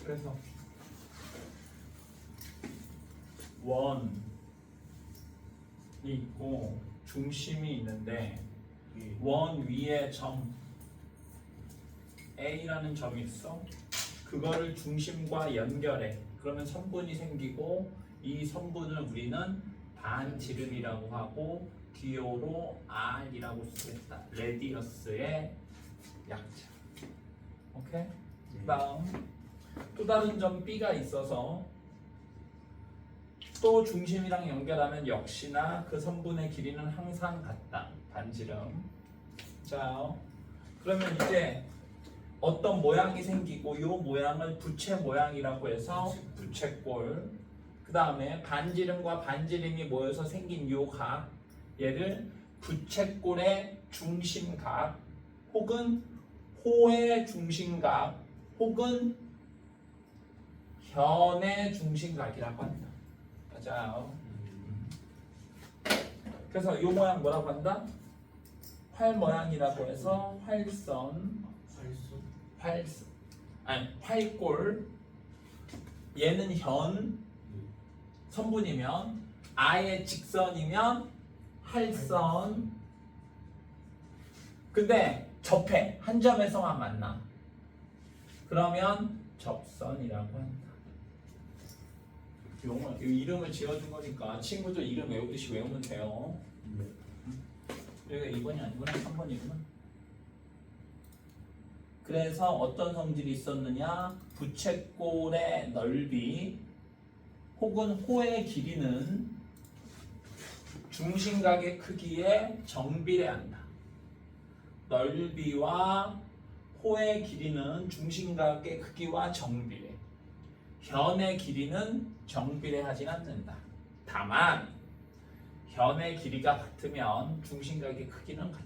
그래서 원이 있고 중심이 있는데 원 위에 점 A라는 점이 있어. 그거를 중심과 연결해. 그러면 선분이 생기고 이 선분을 우리는 반지름이라고 하고 기호로 R이라고 쓰겠다. 레디어스의 약자. 오케이? 다음 또 다른 점 B가 있어서 또 중심이랑 연결하면 역시나 그 선분의 길이는 항상 같다. 반지름. 자, 그러면 이제 어떤 모양이 생기고 이 모양을 부채 모양이라고 해서 부채꼴. 그 다음에 반지름과 반지름이 모여서 생긴 요 각, 얘를 부채꼴의 중심각 혹은 호의 중심각 혹은 현의 중심각이라고 한다. 맞아요. 그래서 이 모양 뭐라고 한다? 활 모양이라고 해서 활선, 아니 활골. 얘는 현 선분이면 아예 직선이면 활선. 근데 접해 한 점에서만 만나. 그러면 접선이라고 한다. 용어, 이름을 지어준 거니까 친구들 이름 외우듯이 외우면 돼요. 여기가 2번이 아니구나, 3번이구나. 그래서 어떤 성질이 있었느냐? 부채꼴의 넓이 혹은 호의 길이는 중심각의 크기에 정비례한다. 넓이와 호의 길이는 중심각의 크기와 정비례. 현의 길이는 정비례하진 않는다. 다만 현의 길이가 같으면 중심각의 크기는 같다.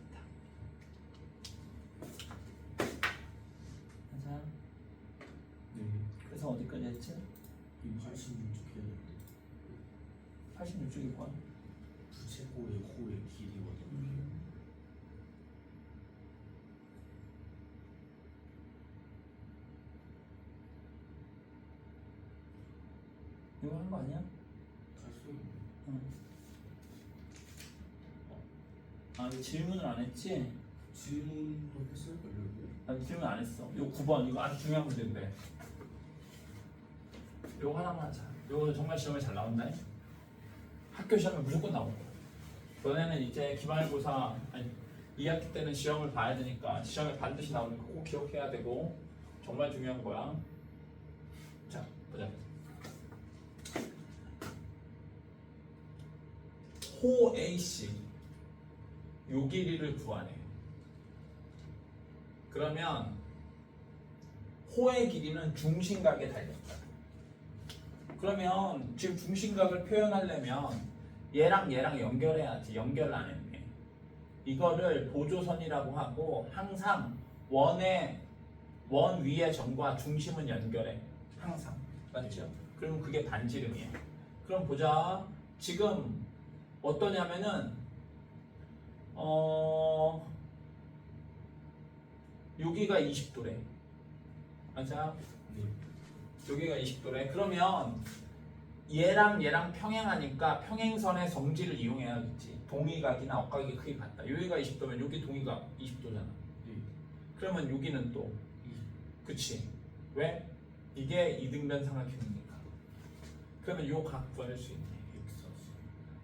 맞아? 그래서 어디까지 했지? 86쪽이 뭐야? 부채꼴의 호의 길이거든요. 이거 한 거 아니야? 할수 있는. 응. 아, 이거 질문을 안 했지? 질문도 했을걸요. 아니, 질문 안 했어. 이거 9번, 이거 아주 중요한 문제인데. 이거 하나만 하자. 이거 정말 시험에 잘 나온다. 학교 시험에 무조건 나오고. 너네는 이제 기말고사, 아니 2학기 때는 시험을 봐야 되니까 시험에 반드시 나오니까 꼭 기억해야 되고 정말 중요한 거야. 자, 보자. 호 AC 요 길이를 구하래. 그러면 호의 길이는 중심각에 달렸다. 그러면 지금 중심각을 표현하려면 얘랑 연결해야지. 연결을 안 했네. 이거를 보조선이라고 하고 항상 원 위의 점과 중심은 연결해. 항상. 맞죠? 그러면 그게 반지름이에요. 그럼 보자. 지금 어떠냐면은 여기가 20도래. 맞아? 여기가 20도래. 그러면 얘랑 평행하니까 평행선의 성질을 이용해야겠지. 동의각이나 억각의 크기 같다. 여기가 20도면 여기 동의각 20도잖아. 그러면 여기는 또 그치? 왜? 이게 이등변 삼각형이니까. 그러면 요 각 구할 수 있네.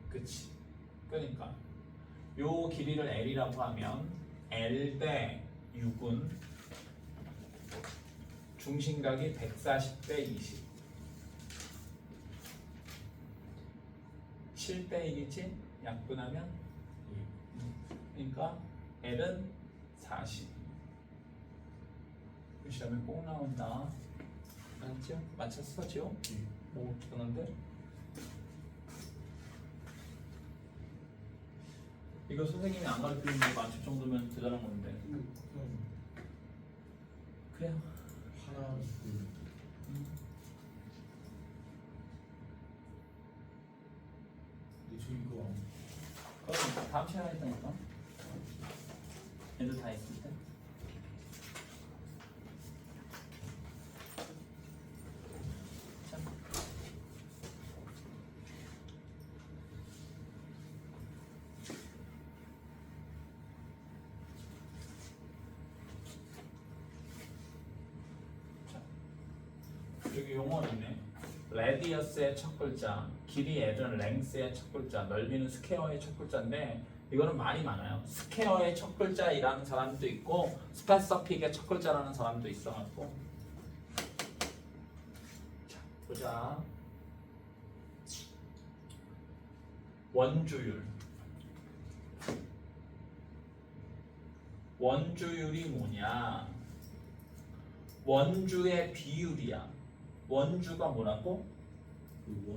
그치? 그러니까 요 길이를 L이라고 하면 L 대 6은 중심각이 140 대 20 7 대 1이지? 약분하면 그러니까 L은 40. 시험에 꼭 나온다. 맞죠? 맞췄어 지금? 뭐 그러는데 이거 선생님이 안 가르치는 거 맞출 정도면 대단한 건데. 그냥 그래요. 하나 둘. 근데 저 이거 그럼 다음 시간에 있다니까. 애들 다 있을 때. 자. 여기 용어 있네. 레디어스의 첫 글자, 길이 L은 랭스의 첫 글자, 넓이는 스퀘어의 첫 글자인데 이거는 말이 많아요. 스퀘어의 첫 글자이라는 사람도 있고 스페시픽의 첫 글자라는 사람도 있어갖고. 자, 보자. 원주율. 원주율이 뭐냐? 원주의 비율이야. 원주가 뭐라고?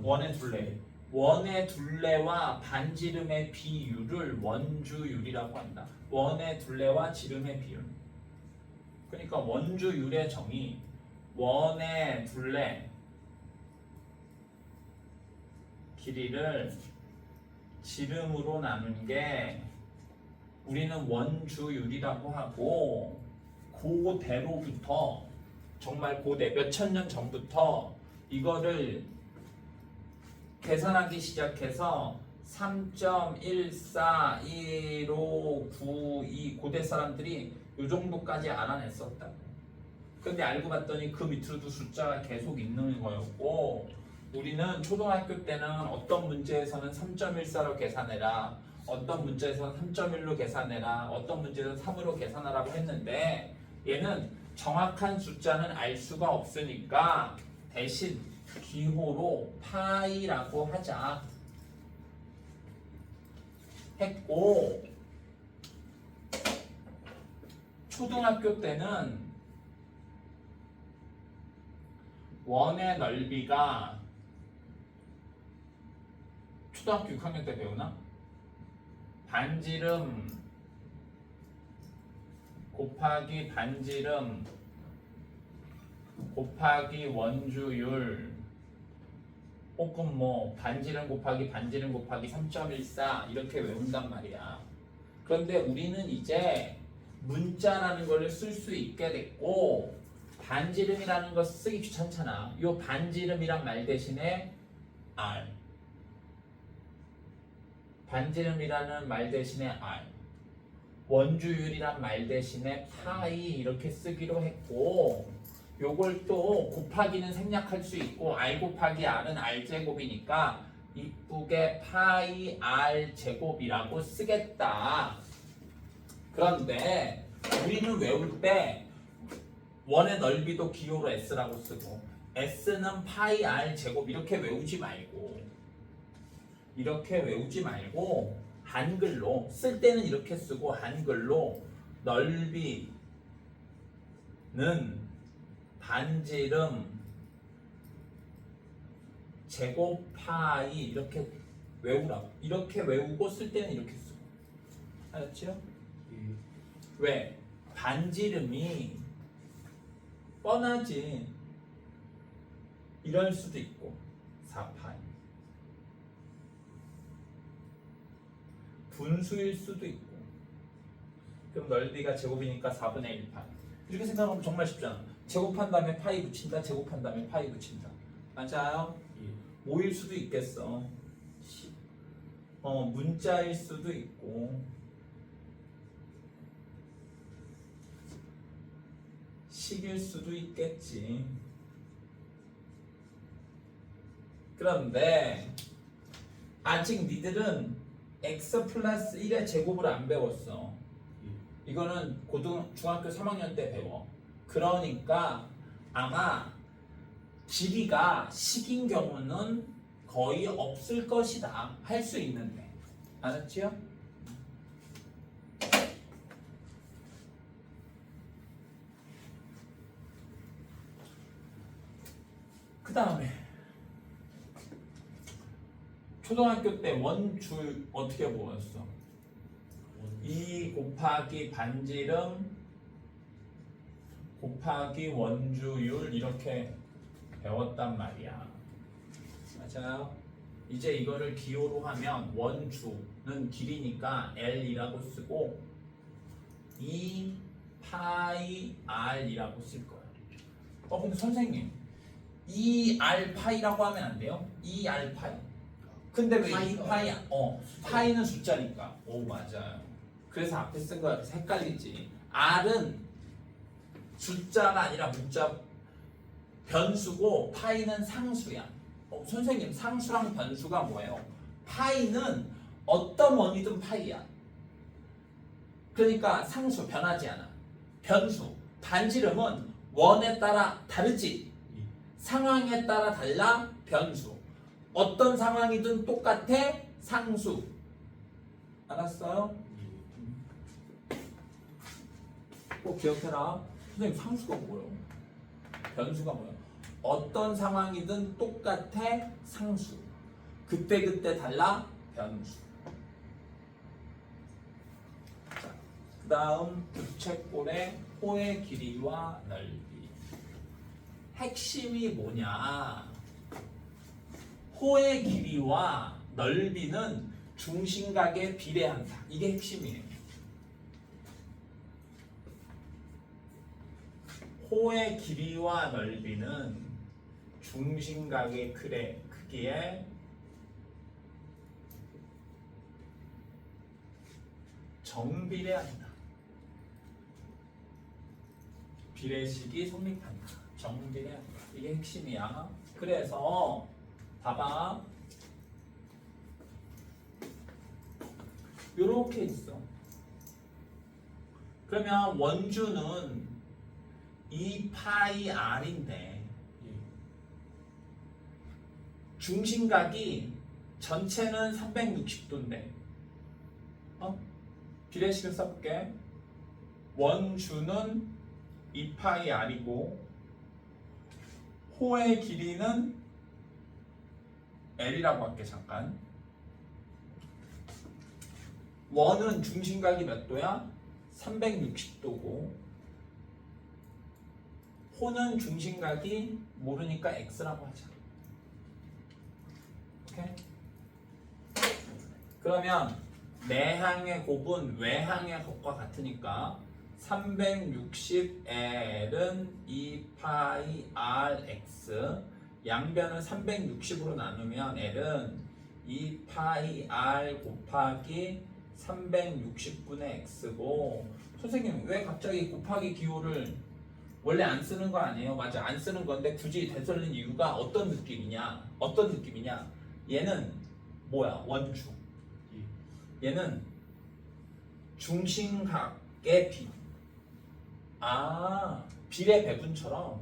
원의 둘레. 원의 둘레와 반지름의 비율을 원주율이라고 한다. 원의 둘레와 지름의 비율. 그러니까 원주율의 정의 원의 둘레 길이를 지름으로 나눈 게 우리는 원주율이라고 하고, 고대로부터 정말 고대 몇천 년 전부터 이거를 계산하기 시작해서 3.141592 고대 사람들이 이 정도까지 알아냈었다. 근데 알고 봤더니 그 밑으로도 숫자가 계속 있는 거였고, 우리는 초등학교 때는 어떤 문제에서는 3.14로 계산해라, 어떤 문제에서는 3.1로 계산해라, 어떤 문제에서는 3으로 계산하라고 했는데, 얘는 정확한 숫자는 알 수가 없으니까 대신 기호로 파이라고 하자 했고, 초등학교 때는 원의 넓이가 초등학교 6학년 때 배우나? 반지름 곱하기 반지름 곱하기 원주율, 혹은 뭐 반지름 곱하기 반지름 곱하기 3.14 이렇게 외운단 말이야. 그런데 우리는 이제 문자라는 거를 쓸 수 있게 됐고, 반지름이라는 거 쓰기 귀찮잖아. 요 반지름이란 말 대신에 R, 반지름이라는 말 대신에 R, 원주율이란 말 대신에 파이 이렇게 쓰기로 했고, 요걸 또 곱하기는 생략할 수 있고 R 곱하기 R은 R 제곱이니까 이쁘게 파이 R 제곱이라고 쓰겠다. 그런데 우리는 외울 때 원의 넓이도 기호로 S라고 쓰고 S는 파이 R 제곱 이렇게 외우지 말고 한글로 쓸 때는 이렇게 쓰고, 한글로 넓이는 반지름 제곱 파이 이렇게 외우라고. 이렇게 외우고 쓸 때는 이렇게 쓰고. 알았죠? 예. 왜? 반지름이 뻔하지. 이럴 수도 있고 4파이. 분수일 수도 있고. 그럼 넓이가 제곱이니까 4분의 1파이. 이렇게 생각하면 정말 쉽잖아. 제곱한 다음에 파이 붙인다, 제곱한 다음에 파이 붙인다. 맞아요? 예. 뭐일 수도 있겠어. 문자일 수도 있고, 식일 수도 있겠지. 그런데 아직 니들은 x 플러스 1의 제곱을 안 배웠어. 이거는 중학교 3학년 때 배워. 그러니까 아마 길이가 식인 경우는 거의 없을 것이다. 할 수 있는데. 알았지요? 그 다음에 초등학교 때 원줄 어떻게 보였어? 2 곱하기 반지름 곱하기 원주율 이렇게 배웠단 말이야. 맞아요? 이제 이거를 기호로 하면 원주는 길이니까 L이라고 쓰고 2 파이 R이라고 쓸 거야. 근데 선생님 2R 파이라고 하면 안 돼요? 2R 파이. 근데 왜 2파이? 파이는 숫자니까. 오 맞아요. 그래서 앞에 쓴 거야. 헷갈리지. R은 숫자가 아니라 문자 변수고 파이는 상수야. 선생님 상수랑 변수가 뭐예요? 파이는 어떤 원이든 파이야. 그러니까 상수 변하지 않아. 변수 반지름은 원에 따라 다르지. 상황에 따라 달라. 변수 어떤 상황이든 똑같아. 상수 알았어요? 꼭 기억해라. 선생님 상수가 뭐예요? 변수가 뭐예요? 어떤 상황이든 똑같아. 상수 그때그때 달라. 변수. 그 다음 부채꼴의 호의 길이와 넓이. 핵심이 뭐냐? 호의 길이와 넓이는 중심각에 비례한다. 이게 핵심이에요. 호의 길이와 넓이는 중심각의 크기에 정비례한다. 비례식이 성립한다. 정비례한다. 이게 핵심이야. 그래서 봐봐. 요렇게 있어. 그러면 원주는 2파이 R인데 중심각이 전체는 360도인데 비례식을 써볼게. 원주는 2파이 R이고 호의 길이는 L이라고 할게. 잠깐. 원은 중심각이 몇 도야? 360도고 호는 중심각이 모르니까 X라고 하자. 오케이? 그러면 내항의 곱은 외항의 곱과 같으니까 360L은 2파이 RX 양변을 360으로 나누면 L은 2파이 R 곱하기 360분의 X고 선생님 왜 갑자기 곱하기 기호를 원래 안 쓰는 거 아니에요? 맞아 안 쓰는 건데 굳이 되돌린 이유가 어떤 느낌이냐? 어떤 느낌이냐? 얘는 뭐야? 원주. 얘는 중심각의 비. 비례 배분처럼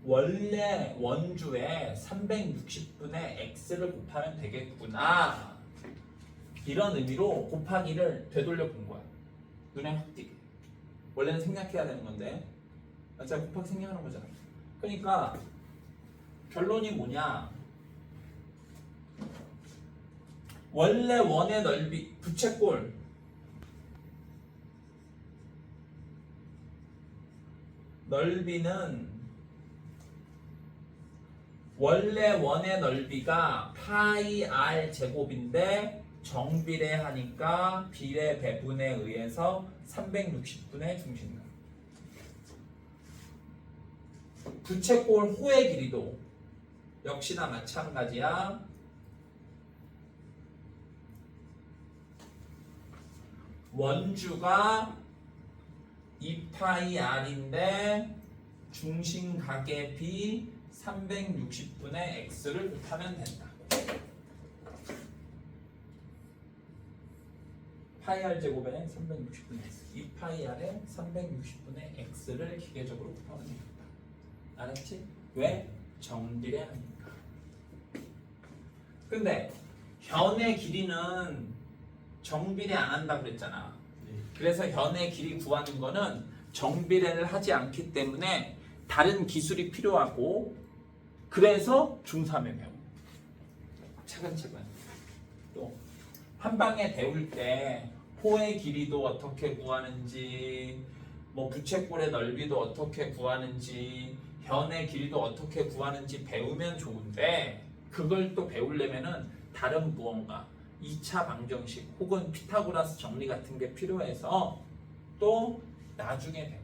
원래 원주에 360분의 x를 곱하면 되겠구나. 이런 의미로 곱하기를 되돌려 본 거야. 눈에 확 띄게. 원래는 생략해야 되는 건데 진짜 곱하기 생략하는 거잖아. 그러니까 결론이 뭐냐? 원래 원의 넓이 부채꼴 넓이는 원래 원의 넓이가 파이 r 제곱인데 정비례하니까 비례 배분에 의해서 360분의 중심각. 부채꼴 호의 길이도 역시나 마찬가지야. 원주가 2파이 r인데 중심각의 b 360분의 x를 곱하면 된다. 파이 r 제곱에 360분의 x 2파이 r에 360분의 x를 기계적으로 곱하면 됩니다. 알았지? 왜? 정비례하니까. 근데 현의 길이는 정비례 안 한다 그랬잖아. 그래서 현의 길이 구하는 거는 정비례를 하지 않기 때문에 다른 기술이 필요하고 그래서 중3에 배워. 차근차근. 또 한 방에 배울 때 호의 길이도 어떻게 구하는지, 뭐 부채꼴의 넓이도 어떻게 구하는지, 변의 길이도 어떻게 구하는지 배우면 좋은데, 그걸 또 배우려면은 다른 무언가 2차 방정식 혹은 피타고라스 정리 같은 게 필요해서 또 나중에 배워.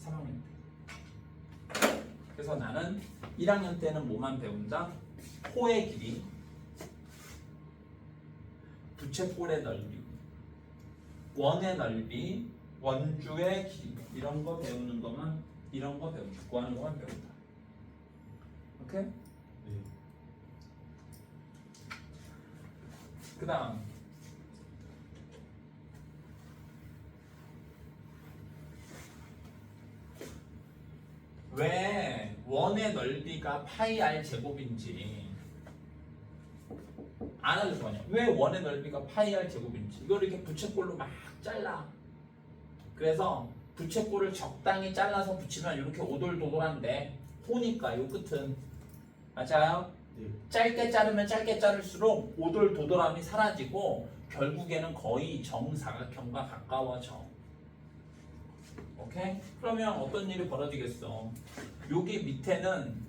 3학년 때. 그래서 나는 1학년 때는 뭐만 배운다? 호의 길이, 부채꼴의 넓이, 원의 넓이, 원주의 길이, 이런 거 배우는 것만, 이런 거 배운다. 구하는 것만 배운다. 오케이? 네. 그 다음 왜 원의 넓이가 파이 r 제곱인지 안 알려줄 거냐? 왜 원의 넓이가 파이 r 제곱인지 이걸 이렇게 부채꼴로 막 잘라. 그래서 부채꼴을 적당히 잘라서 붙이면 이렇게 오돌도돌한데 호니까 요 끝은 맞아요? 네. 짧게 자르면 짧게 자를수록 오돌도돌함이 사라지고 결국에는 거의 정사각형과 가까워져. 오케이? 그러면 어떤 일이 벌어지겠어? 여기 밑에는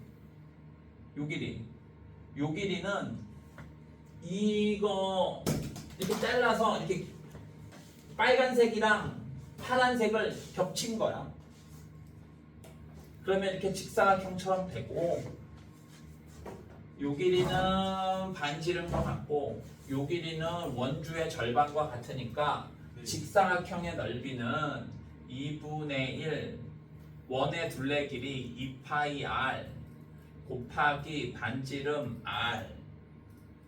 요 길이는 이거 이렇게 잘라서 이렇게 빨간색이랑 파란색을 겹친 거야. 그러면 이렇게 직사각형처럼 되고 요 길이는 반지름과 같고 요 길이는 원주의 절반과 같으니까 네. 직사각형의 넓이는 2분의 1 원의 둘레 길이 2파이 r 곱하기 반지름 r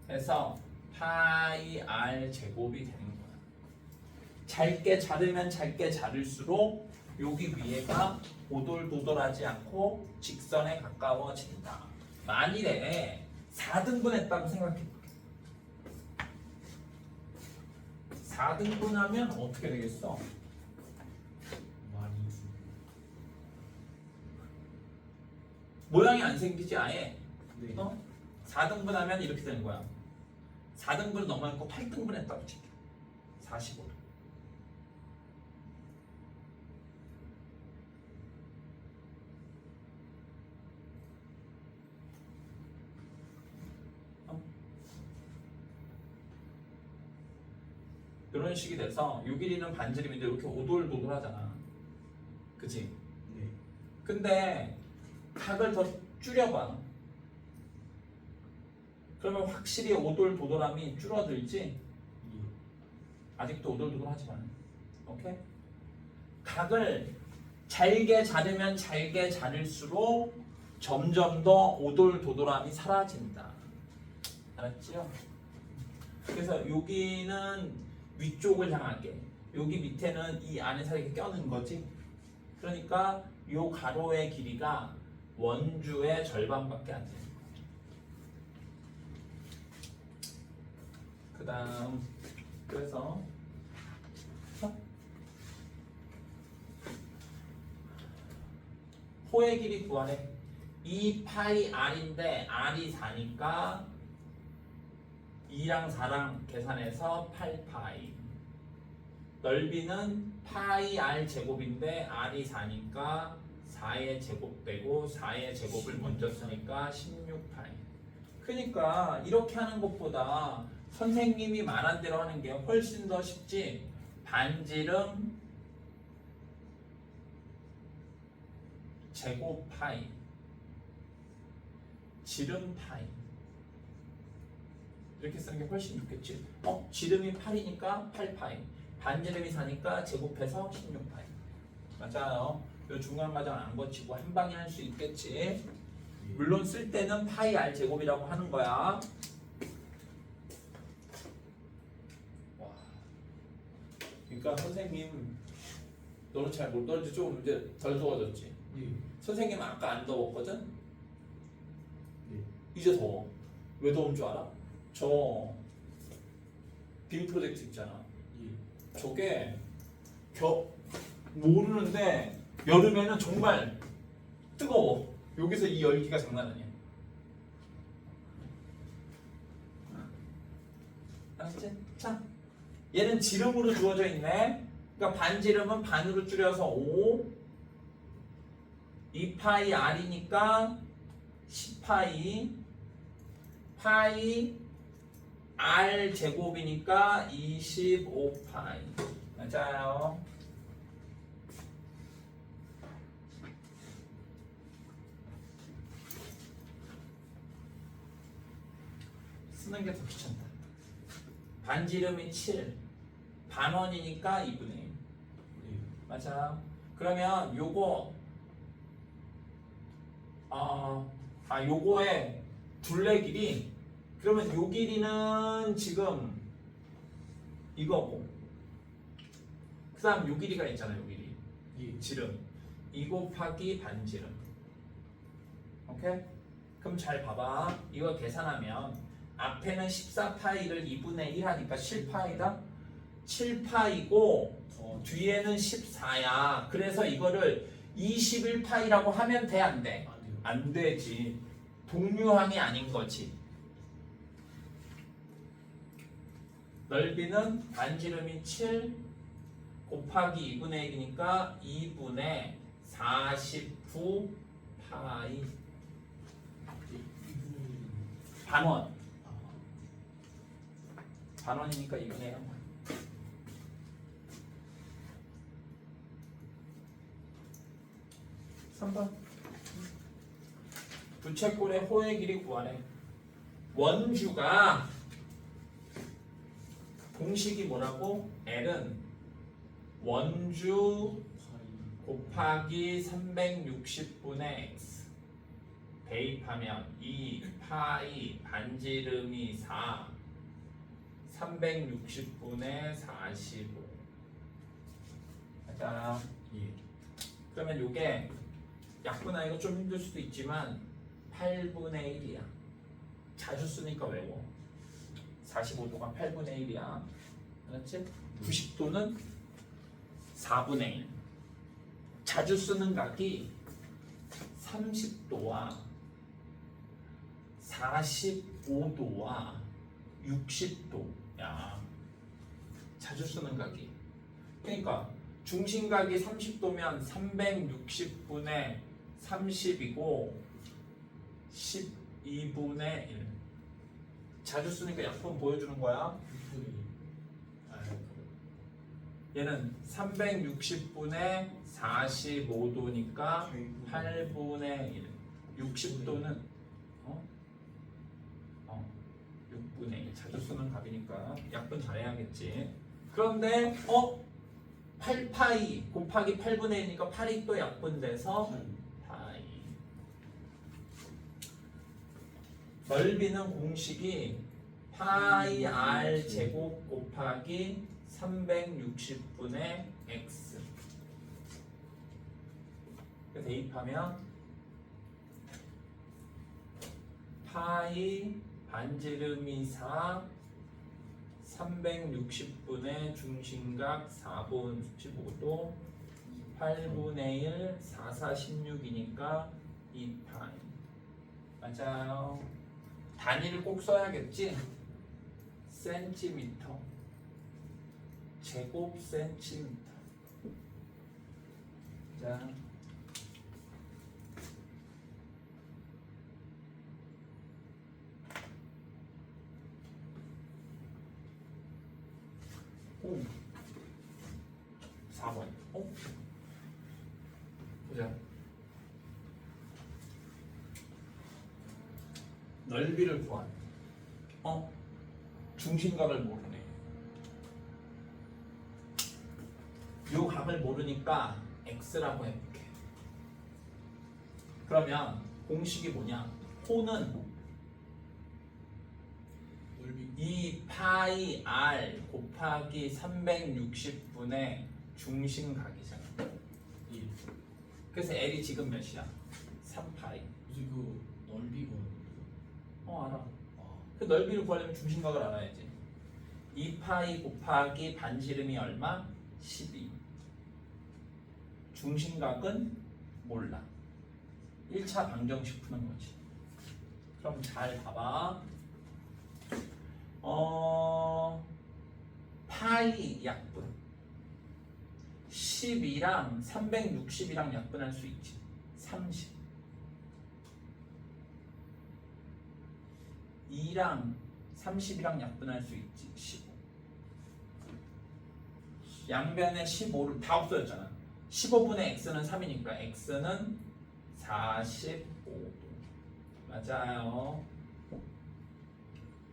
해서 파이 r 제곱이 되는 거야. 짧게 자르면 짧게 자를수록 여기 위에가 오돌도돌하지 않고 직선에 가까워진다. 만일에 4등분 했다고 생각해볼게. 4등분 하면 어떻게 되겠어? 많이 모양이 안 생기지 아예. 네. 4등분 하면 이렇게 되는 거야. 4등분을 넘어가고 8등분 했다고 칠게. 45도. 이런 식이 돼서 요 길이는 반지름인데 이렇게 오돌도돌하잖아. 그치? 네. 근데 각을 더 줄여봐. 그러면 확실히 오돌도돌함이 줄어들지? 예. 아직도 오돌도돌하지만. 오케이? 각을 잘게 자르면 잘게 자를수록 점점 더 오돌도돌함이 사라진다. 알았지요? 그래서 여기는 위쪽을 향하게, 여기 밑에는 이 안에서 이렇게 껴는 거지. 그러니까 요 가로의 길이가 원주의 절반밖에 안 되는 거야. 그 다음 그래서 호의 길이 구하래. 2파이 r인데 r이 4니까 2랑 4랑 계산해서 8파이. 넓이는 파이 r 제곱인데 r이 4니까 4의 제곱되고 4의 제곱을 먼저 쓰니까 16파이. 그러니까 이렇게 하는 것보다 선생님이 말한 대로 하는 게 훨씬 더 쉽지. 반지름 제곱 파이, 지름 파이. 이렇게 쓰는 게 훨씬 좋겠지. 지름이 8이니까 8파이, 반지름이 4니까 제곱해서 16파이. 맞아요. 이 중간 과정 안 거치고 한 방에 할 수 있겠지. 물론 쓸 때는 파이 r 제곱이라고 하는 거야. 와. 그러니까 선생님 너는 잘 못 떨지. 좀 이제 덜 더워졌지. 예. 선생님 아까 안 더웠거든. 네. 이제 더워. 왜 더운 줄 알아? 저 빔 프로젝트 있잖아. 예. 저게 모르는데 여름에는 정말 뜨거워. 여기서 이 열기가 장난 아니야. 알았지? 자, 얘는 지름으로 주어져 있네. 그러니까 반지름은 반으로 줄여서 5 2파이 r이니까 10파이 파이 r 제곱이니까 25파이. 맞아요. 쓰는 게 더 귀찮다. 반지름이 7 반원이니까 2분의 1. 네. 맞아. 그러면 요거 요거의 둘레 길이, 그러면 요 길이는 지금 이거고, 그 다음 요 길이가 있잖아요. 요 길이 예. 지름 2 곱하기 반지름. 오케이? 그럼 잘 봐봐. 이거 계산하면 앞에는 14파이를 2분의 1 하니까 7파이다. 7파이고 뒤에는 14야. 그래서 이거를 21파이라고 하면 돼, 안 돼? 안 돼요. 안 되지. 동류항이 아닌 거지. 넓이는 반지름이 7 곱하기 2분의 1이니까 2분의 49 파이. 반원. 반원이니까 2분의 1. 3번. 부채꼴의 호의 길이 구하래. 원주가 공식이 뭐라고? L은 원주 곱하기 360분의 x 대입하면 2 파이 반지름이 4 360분의 45. 맞아. 예. 그러면 요게 약분하기가 좀 힘들 수도 있지만 8분의 1이야. 자주 쓰니까 외워. 45도가 8분의 1이야. 알았지? 90도는 4분의 1. 자주 쓰는 각이 30도와 45도와 60도야. 자주 쓰는 각이. 그러니까 중심각이 30도면 360분의 30이고 12분의 1. 자주 쓰니까 약분 보여주는 거야. 얘는 360분의 45도니까 8분의 1. 60도는 6분의 1. 자주 쓰는 값이니까 약분 잘해야겠지. 그런데 8파이 곱하기 8분의 1이니까 8이 또 약분돼서 파이. 넓이는 공식이 파이 r 제곱 곱하기 360분의 x. 대입하면 파이 반지름이 4 360분의 중심각 4분 15도 8분의 1 4, 4, 16이니까 2파이. 맞아요. 단위를 꼭 써야겠지? 센티미터 제곱 센티미터. 자, 오. 4번. 보자. 넓이를 구한. 중심각을 모르네. 요 각을 모르니까 x라고 해볼게. 그러면 공식이 뭐냐? 호는 2 파이 r 곱하기 360분의 중심각이잖아. 그래서 L이 지금 몇이야? 3파이. 무슨 그 넓이가 알아. 그 넓이를 구하려면 중심각을 알아야지. 2파이 곱하기 반지름이 얼마? 12. 중심각은 몰라. 1차 방정식 푸는 거지. 그럼 잘 봐봐. 파이 약분 12랑 360이랑 약분할 수 있지. 30 2랑 30이랑 약분할 수 있지. 15 양변에 15를 다 없어졌잖아. 15분의 x는 3이니까 x는 45도 맞아요.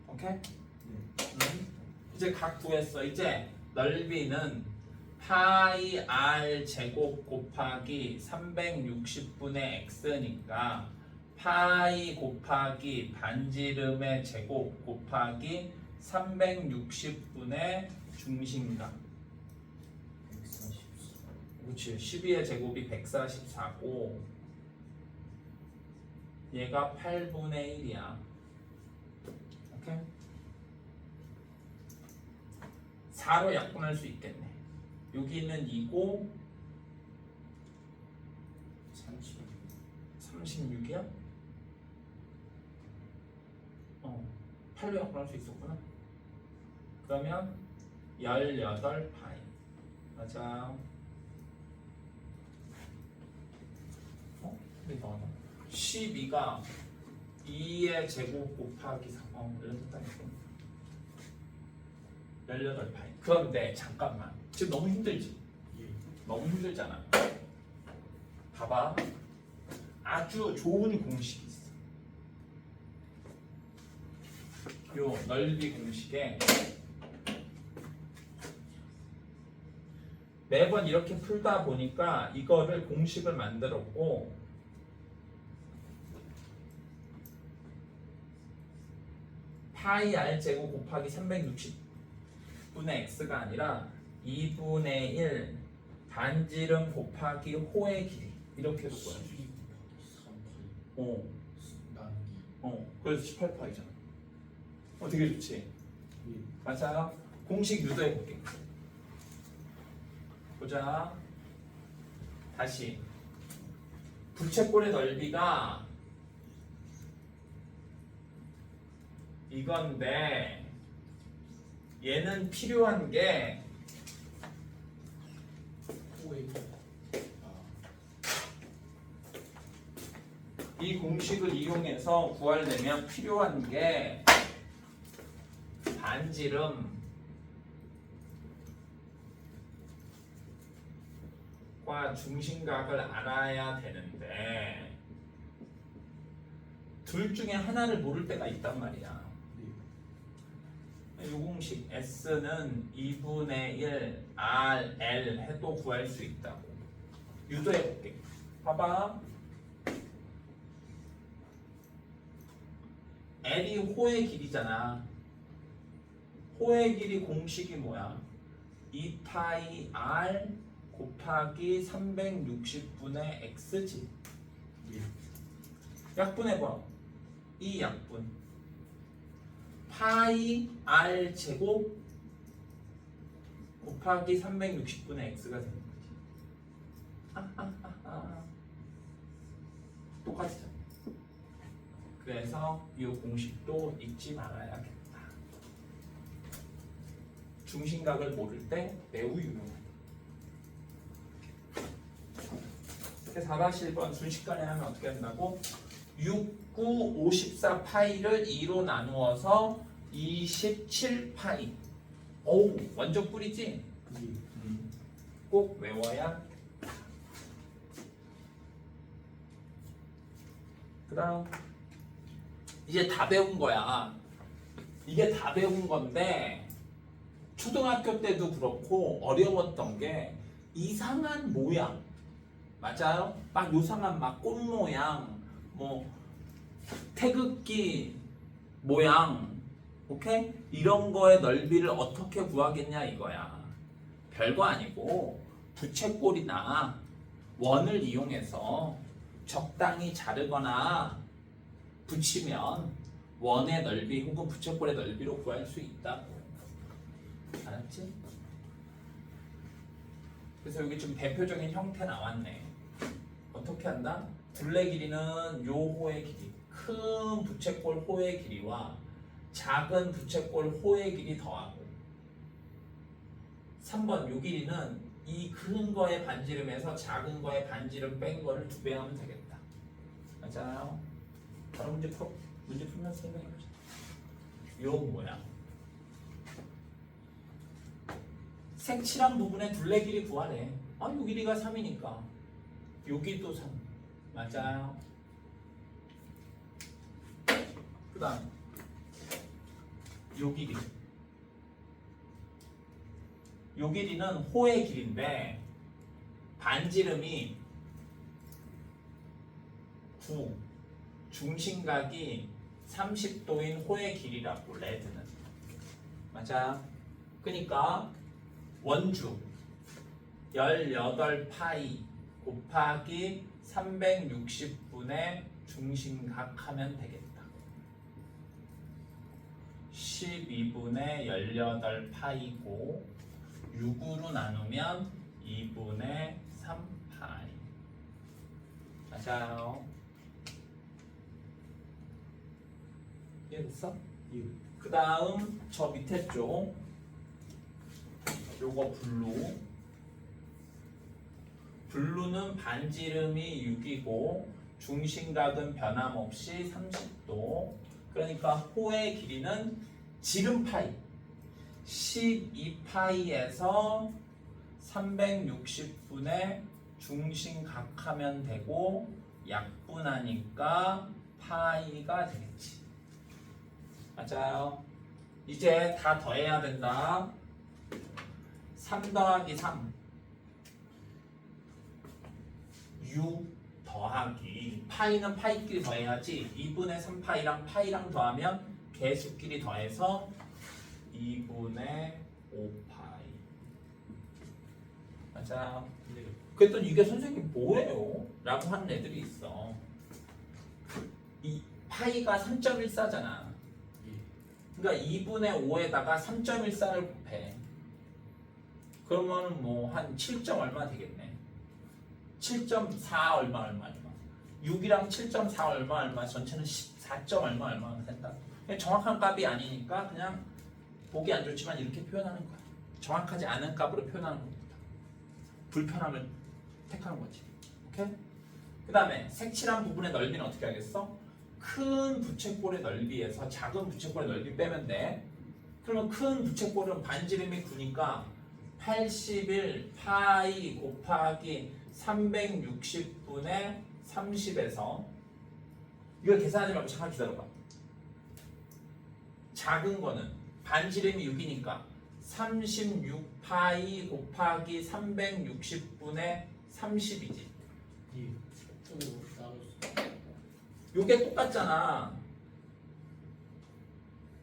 오케이? 이제 각 구했어. 이제 넓이는 파이 r 제곱 곱하기 360분의 x니까 파이 곱하기 반지름의 제곱 곱하기 360분의 중심각. 144. 그렇지. 12의 제곱이 144고 얘가 8분의 1이야. 오케이? 4로 약분할 수 있겠네. 여기는 2고 36이야? 8로 약분할 수 있었구나. 그러면 18파이. 맞아. 근데 이거 12가 2의 제곱 곱하기 3. 이렇게 18파이. 그런데 잠깐만. 지금 너무 힘들지? 예. 너무 힘들잖아. 봐봐. 아주 좋은 공식이 있어. 요 넓이 공식에 매번 이렇게 풀다 보니까 이거를 공식을 만들었고 파이 r 제곱 곱하기 360분의 x가 아니라 2분의 1 반지름 곱하기 호의 길이 이렇게 볼 거야. 12 곱하기 3파이 나누기. 그래서 18파이잖아. 되게 좋지? 예. 맞아요. 공식 유도해 볼게. 보자. 다시 부채꼴의 넓이가 이건데 얘는 필요한 게 호의 이 공식을 이용해서 구하려면 필요한 게 반지름과 중심각을 알아야 되는데 둘 중에 하나를 모를 때가 있단 말이야. 이 공식 S는 2분의 1 RL 해도 구할 수 있다고. 유도해 볼게. 봐봐. L이 호의 길이잖아. 호의 길이 공식이 뭐야? 2파이 R 곱하기 360분의 X지. 약분해봐. 이 약분. 파이 R 제곱 곱하기 360분의 X가 되는 거지. 똑같잖아. 그래서 이 공식도 잊지 말아야겠다. 중심각을 모를 때 매우 유용해. 그래서 4-1번 순식간에 하면 어떻게 한다고? 6, 9, 54 파이를 2로 나누어서 27 파이. 어우, 완전 꿀이지? 꼭 외워야. 그 다음 이제 다 배운 거야. 이게 다 배운 건데 초등학교 때도 그렇고 어려웠던 게 이상한 모양. 맞아요? 막 요상한 막 꽃 모양, 뭐 태극기 모양, 오케이? 이런 거의 넓이를 어떻게 구하겠냐 이거야. 별거 아니고 부채꼴이나 원을 이용해서 적당히 자르거나 붙이면 원의 넓이 혹은 부채꼴의 넓이로 구할 수 있다고. 알았지? 그래서 여기 좀 대표적인 형태 나왔네. 어떻게 한다? 둘레 길이는 요 호의 길이, 큰 부채꼴 호의 길이와 작은 부채꼴 호의 길이 더하고 3번 요 길이는 이 큰 거의 반지름에서 작은 거의 반지름 뺀 거를 2배 하면 되겠다. 맞아요? 바로 문제 풀면서 생각해보자. 요 뭐야? 색칠한 부분의 둘레 길이 구하래. 아, 요 길이가 3이니까 요 길이도 3. 맞아요. 그 다음 요 길이. 요 길이는 호의 길인데 반지름이 9, 중심각이 30도인 호의 길이라고 레드는. 맞아. 그러니까 원주 18파이 곱하기 360분의 중심각 하면 되겠다. 12분의 18파이고 6으로 나누면 2분의 3파이. 맞아요. 이해됐어? 예. 그 다음 저 밑에 쪽 요거 블루는 반지름이 6이고 중심각은 변함없이 30도. 그러니까 호의 길이는 지름파이 12파이에서 360분의 중심각 하면 되고 약분하니까 파이가 되겠지. 맞아요. 이제 다 더해야 된다. 3 더하기 3 6 더하기 파이는 파이끼리 더해야지. 2분의 3파이랑 파이랑 더하면 개수끼리 더해서 2분의 5파이. 맞아요. 네. 그랬더니 이게 선생님 뭐예요? 라고 하는 애들이 있어. 이 파이가 3.14잖아. 예. 그러니까 2분의 5에다가 3.14를 곱해. 그러면 뭐 한 7점 얼마 되겠네. 7.4 얼마. 6이랑 7.4 얼마 전체는 14점 얼마 된다. 정확한 값이 아니니까 그냥 보기 안 좋지만 이렇게 표현하는 거야. 정확하지 않은 값으로 표현하는 겁니다. 불편함을 택하는 거지. 오케이? 그 다음에 색칠한 부분의 넓이는 어떻게 하겠어? 큰 부채꼴의 넓이에서 작은 부채꼴의 넓이 빼면 돼. 그러면 큰 부채꼴은 반지름이 9니까 81 파이 곱하기 360분의 30에서 이걸 계산하지 말고 잠깐 기다려봐. 작은 거는 반지름이 6이니까 36파이 곱하기 360분의 30이지. 예. 저거 나눴어. 요게 똑같잖아.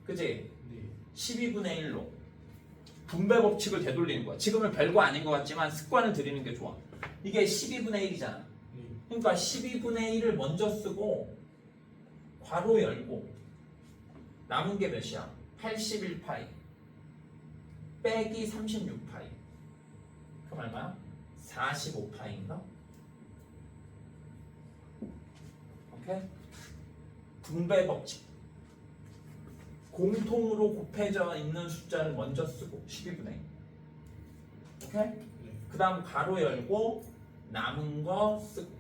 그치? 네. 12분의 1로 분배 법칙을 되돌리는 거야. 지금은 별거 아닌 것 같지만 습관을 들이는 게 좋아. 이게 12분의 1이잖아. 네. 그러니까 12분의 1을 먼저 쓰고 괄호 열고 남은 게 몇이야? 81파이 빼기 36파이. 그럼 얼마야? 45파이인가? 오케이? 분배 법칙. 공통으로 곱해져 있는 숫자를 먼저 쓰고 12분의 1. 오케이? 네. 그 다음 가로 열고 남은 거 쓰고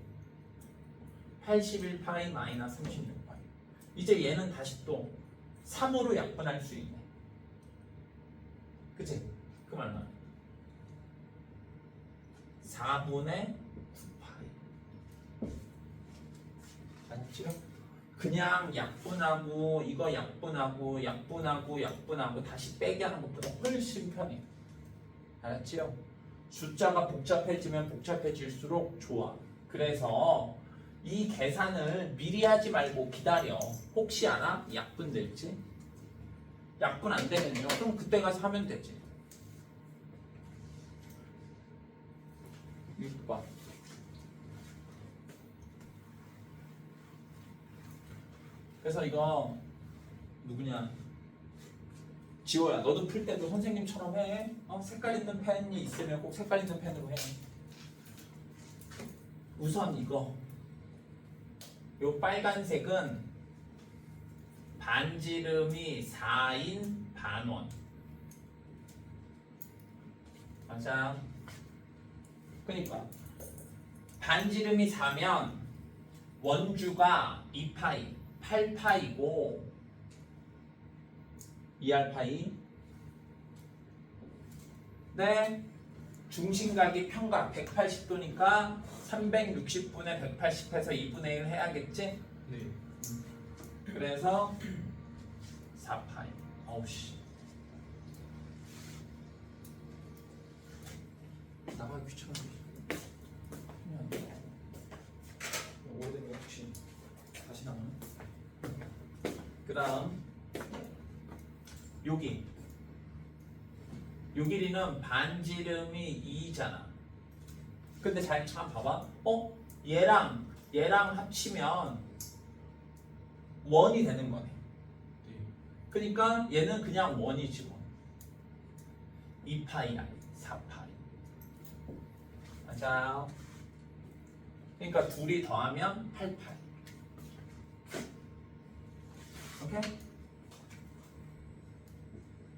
81파이 마이너스 36파이. 이제 얘는 다시 또 3으로 약분할 수 있네. 그치? 그럼 얼마? 4분의 9파이. 알았죠? 그냥 약분하고 이거 약분하고 다시 빼기 하는 것보다 훨씬 편해. 알았지요? 숫자가 복잡해지면 복잡해질수록 좋아. 그래서 이 계산을 미리 하지 말고 기다려. 혹시 알아? 약분될지? 약분 안 되면요. 그럼 그때 가서 하면 되지. 이거 봐. 그래서 이거 누구냐? 지호야, 너도 풀 때도 선생님처럼 해. 색깔 있는 펜이 있으면 꼭 색깔 있는 펜으로 해. 우선 이거 요 빨간색은 반지름이 4인 반원. 맞아. 그러니까 반지름이 4면 원주가 2파이, 8파이고 2알파이. 네. 중심각이 평각 180도니까 360분의 180해서 2분의 1 해야겠지? 네. 그래서 4파이. 어우씨. 나가기 귀찮아. 오래된 거 혹시 다시 나오나? 그 다음 여기 요 길이는 반지름이 2잖아. 근데 잘 참 봐봐. 얘랑 합치면 원이 되는 거네. 네. 그러니까 얘는 그냥 원이지 원. 2파이 아니 4파이. 맞아요. 그러니까 둘이 더하면 8파이. 오케이?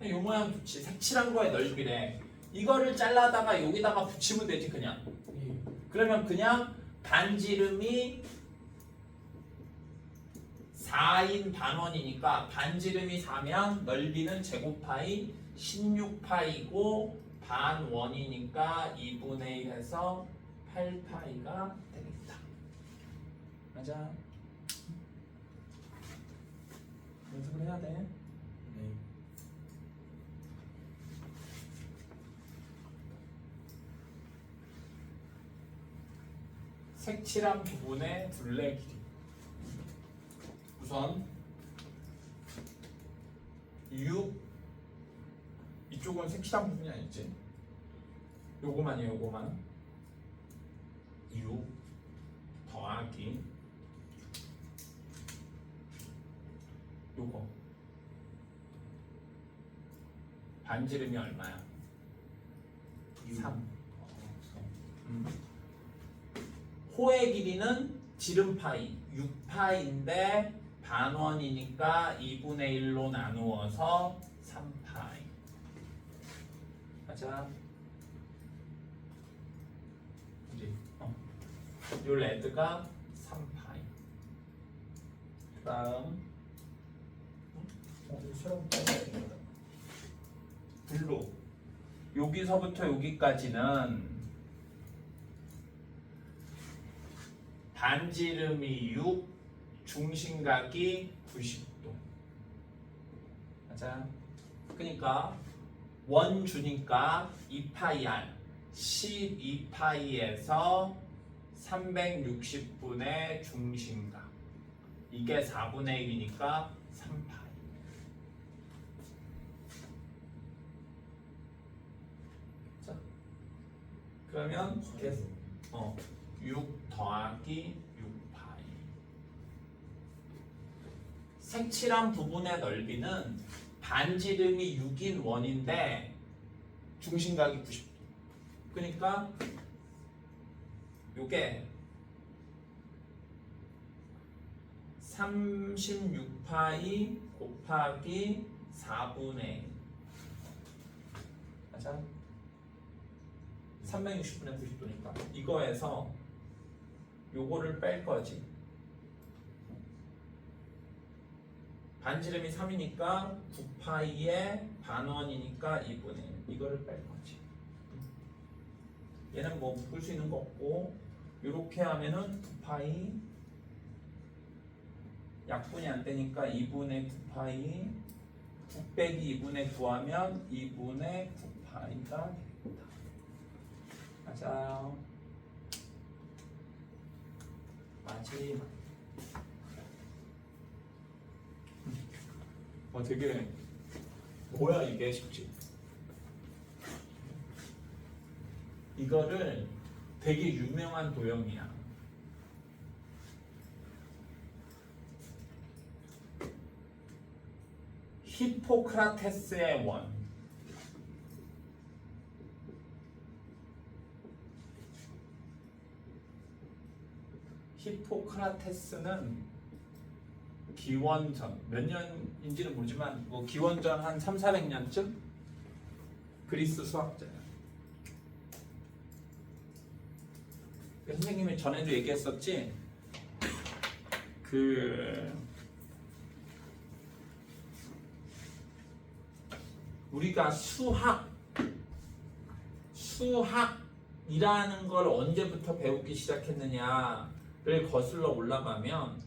이 모양 좋지. 색칠한 거의 넓이래. 이거를 잘라다가 여기다가 붙이면 되지 그냥. 네. 그러면 그냥 반지름이 4인 반원이니까 반지름이 4면 넓이는 제곱파이 16파이고 반원이니까 2분의 1 해서 8파이가 되겠다. 맞아. 연습을 해야 돼. 네. 색칠한 부분의 둘레 길이. 우선 6 이쪽은 색칠한 부분이 아니지. 요거만이에요. 요거만 6 더하기 요거 반지름이 얼마야? 3. 호의 길이는 지름파이 6파인데 반원이니까 2분의 1로 나누어서 3파이. 맞아. 이제 요 레드가 3파이. 그다음 새로운 블루. 여기서부터 여기까지는 반지름이 6, 중심각이 90도. 맞아. 그러니까 원 주니까 2파이 r 12파이에서 360분의 중심각. 이게 4분의 1이니까 3파이. 자, 그러면 6 더하기 6파이. 색칠한 부분의 넓이는 반지름이 6인 원인데 중심각이 90도. 그러니까 요게 36파이 곱하기 4분의 1. 맞아? 360분의 90도니까 이거에서 요거를 뺄 거지. 반지름이 3이니까 9파이에 반원이니까 2분의 1. 이거를 뺄 거지. 얘는 뭐 묶을 수 있는 거 없고 요렇게 하면은 9파이 약분이 안 되니까 2분의 9파이 9 빼기 2분의 9 하면 2분의 9파이가 되겠다. 맞아요. 마지막. 되게 뭐야 이게 싶지. 이거를 되게 유명한 도형이야. 히포크라테스의 원. 히포크라테스는 기원전 몇 년인지는 모르지만 뭐 기원전 한 3,400년쯤 그리스 수학자야. 선생님이 전에도 얘기했었지. 우리가 수학이라는 걸 언제부터 배우기 시작했느냐를 거슬러 올라가면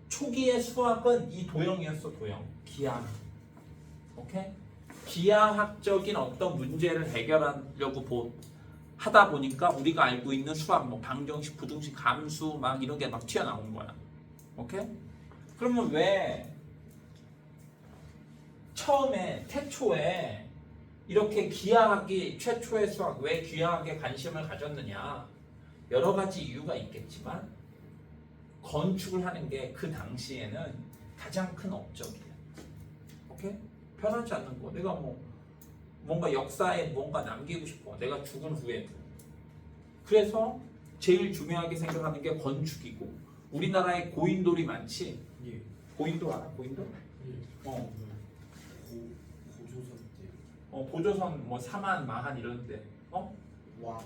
초기의 수학은 이 도형이었어. 도형. 기하학. 오케이? 기하학적인 어떤 문제를 해결하려고 하다 보니까 우리가 알고 있는 수학, 뭐 방정식, 부등식, 함수 막 이런 게 막 튀어나온 거야. 오케이? 그러면 왜 처음에 태초에 이렇게 기하학이 최초의 수학, 왜 기하학에 관심을 가졌느냐? 여러 가지 이유가 있겠지만 건축을 하는 게 그 당시에는 가장 큰 업적이야. 오케이? 편하지 않는 거. 내가 뭔가 역사에 뭔가 남기고 싶어. 내가 죽은 후에도. 그래서 제일 중요하게 생각하는 게 건축이고, 우리나라에 고인돌이 많지. 예. 고인돌 알아? 고인돌? 예. 어. 고조선 때. 고조선 뭐 사만, 마한 이런데. 와.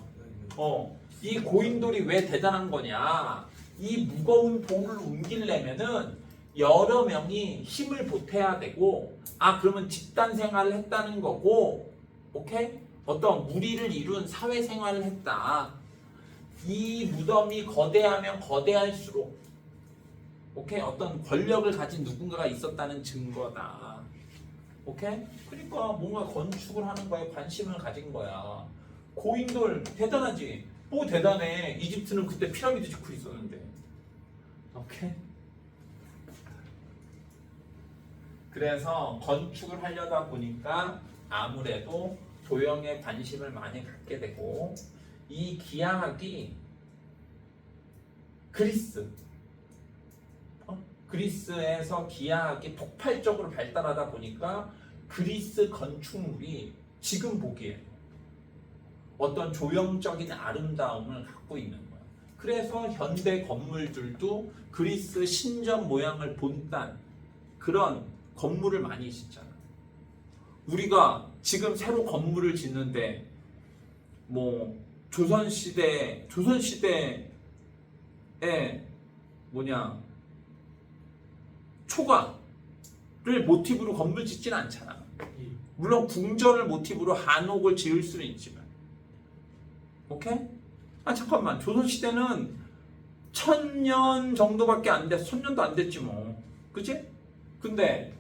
이 고인돌이 왜 대단한 거냐? 이 무거운 돌을 옮기려면은 여러 명이 힘을 보태야 되고, 그러면 집단 생활을 했다는 거고, 오케이? 어떤 무리를 이룬 사회 생활을 했다. 이 무덤이 거대하면 거대할수록, 오케이? 어떤 권력을 가진 누군가가 있었다는 증거다. 오케이? 그러니까 뭔가 건축을 하는 거에 관심을 가진 거야. 고인돌 대단하지? 뭐 대단해? 이집트는 그때 피라미드 짓고 있었는데. 오케이? 그래서 건축을 하려다 보니까 아무래도 도형에 관심을 많이 갖게 되고, 이 기하학이 그리스에서 기하학이 폭발적으로 발달하다 보니까 그리스 건축물이 지금 보기에 어떤 조형적인 아름다움을 갖고 있는 거야. 그래서 현대 건물들도 그리스 신전 모양을 본딴 그런 건물을 많이 짓잖아. 우리가 지금 새로 건물을 짓는데 뭐 조선시대에 초가를 모티브로 건물 짓진 않잖아. 물론 궁전을 모티브로 한옥을 지을 수는 있지만, 오케이? 잠깐만, 조선시대는 1000년 정도밖에 안 됐어. 1000년도 안 됐지 뭐, 그치? 근데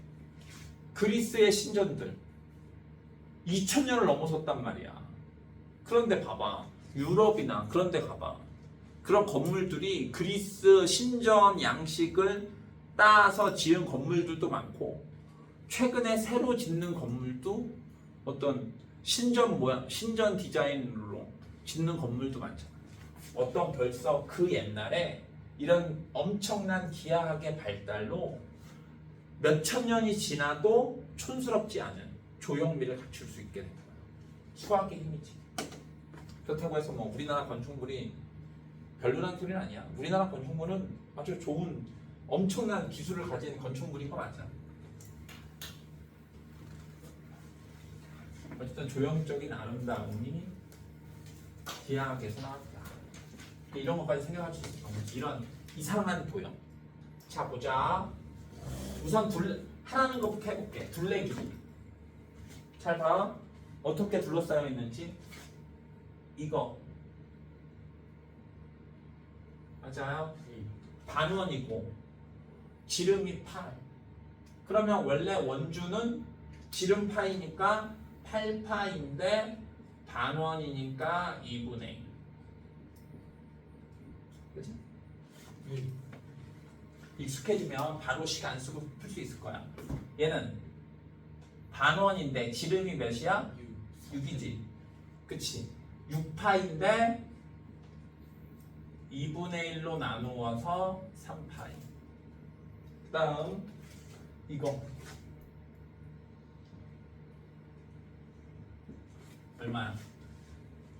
그리스의 신전들 2000년을 넘어섰단 말이야. 그런데 봐봐, 유럽이나 그런 데 가봐. 그런 건물들이 그리스 신전 양식을 따서 지은 건물들도 많고, 최근에 새로 짓는 건물도 어떤 신전 모양, 신전 디자인으로 짓는 건물도 많잖아. 벌써 그 옛날에 이런 엄청난 기하학의 발달로 몇천 년이 지나도 촌스럽지 않은 조형미를 갖출 수 있게 된 거야. 수학의 힘이지. 그렇다고 해서 뭐 우리나라 건축물이 별로라는 소리는 아니야. 우리나라 건축물은 아주 좋은 엄청난 기술을 가진 건축물인 거 맞아. 어쨌든 조형적인 아름다움이 기하학에서 나왔다. 이런 것까지 생각할 수 있을 겁니다. 이런 이상한 도형. 자, 보자. 우선 하라는 것부터 해볼게. 둘레 길이. 잘 봐. 어떻게 둘러싸여 있는지. 이거 맞아요? 반원이고 지름이 8. 그러면 원래 원주는 지름 파이니까 8파인데 반원이니까 2분의 1. 그치? 익숙해지면 바로 시간 쓰고 풀 수 있을 거야. 얘는 반원인데 지름이 몇이야? 6이지. 그치? 6파인데 2분의 1로 나누어서 3파이. 그 다음 이거 얼마야?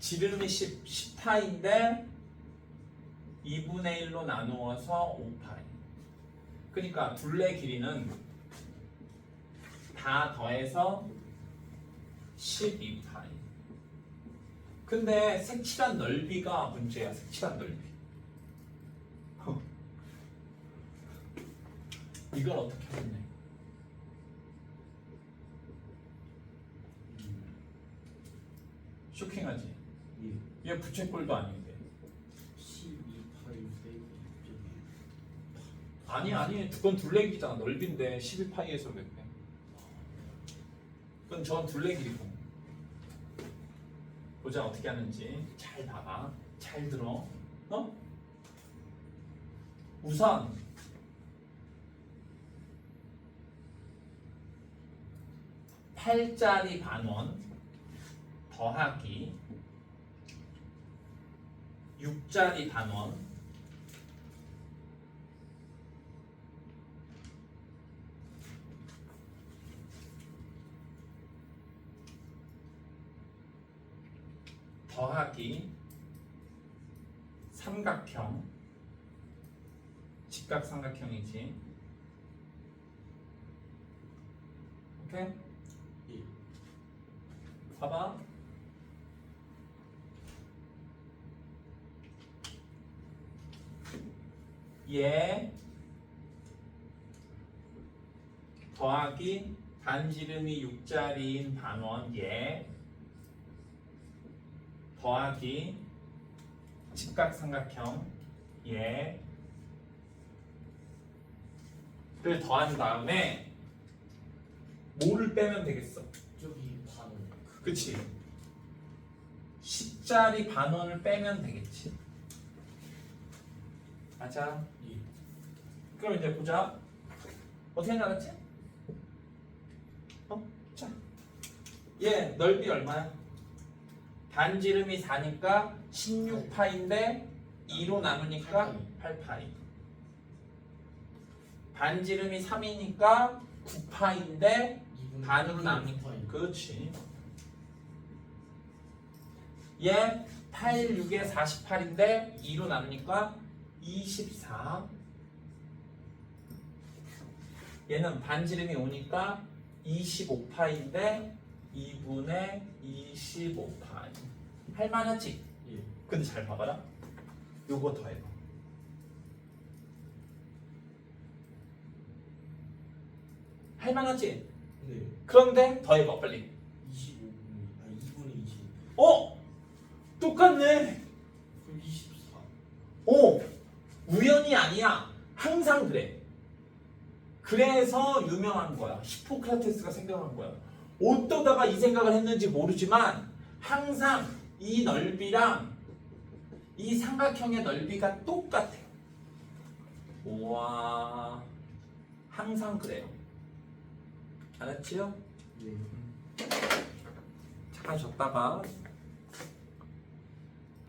지름이 10파인데 2분의 1로 나누어서 5파이. 그러니까 둘레 길이는 다 더해서 12파이. 근데 색칠한 넓이가 문제야. 색칠한 넓이. 이걸 어떻게 하겠냐? 쇼킹하지? 예. 얘 부채꼴도 아닌데. 12 8 빼기 2.1. 아니 그건 둘레길이잖아. 넓인데 12파이에서 왜 빼? 그건 전 둘레길이고. 보자 어떻게 하는지. 잘 봐봐. 잘 들어. 어? 우선 8짜리 반원 더하기 6짜리 반원 더하기 삼각형 직각삼각형이지. 오케이? 예. 봐봐. 얘 더하기 반지름이 6짜리인 반원 얘 더하기 직각삼각형 얘를 더한 다음에 뭐를 빼면 되겠어? 저기 반을. 그치? 10짜리 반원을 빼면 되겠지. 맞아. 예. 그럼 이제 보자. 어떻게 나갔지? 자, 얘 넓이 얼마야? 반지름이 4니까 16파인데 2로 나누니까 8파이. 반지름이 3이니까 9파인데 반으로 나누니까 그렇지. 얘 8, 6에 48인데 2로 나누니까 24. 얘는 반지름이 5니까 25파인데 2분의 25파이. 할만하지? 예. 근데 잘 봐봐라. 요거 더해봐. 할만하지? 네. 그런데 더해봐 빨리. 25분의 2분의 20. 어? 똑같네. 그럼 24. 오, 우연이 아니야. 항상 그래. 그래서 유명한 거야. 히포크라테스가 생각한 거야. 어떠다가 이 생각을 했는지 모르지만 항상 이 넓이랑 이 삼각형의 넓이가 똑같아. 우와, 항상 그래요. 알았지요? 네. 잠깐 줬다가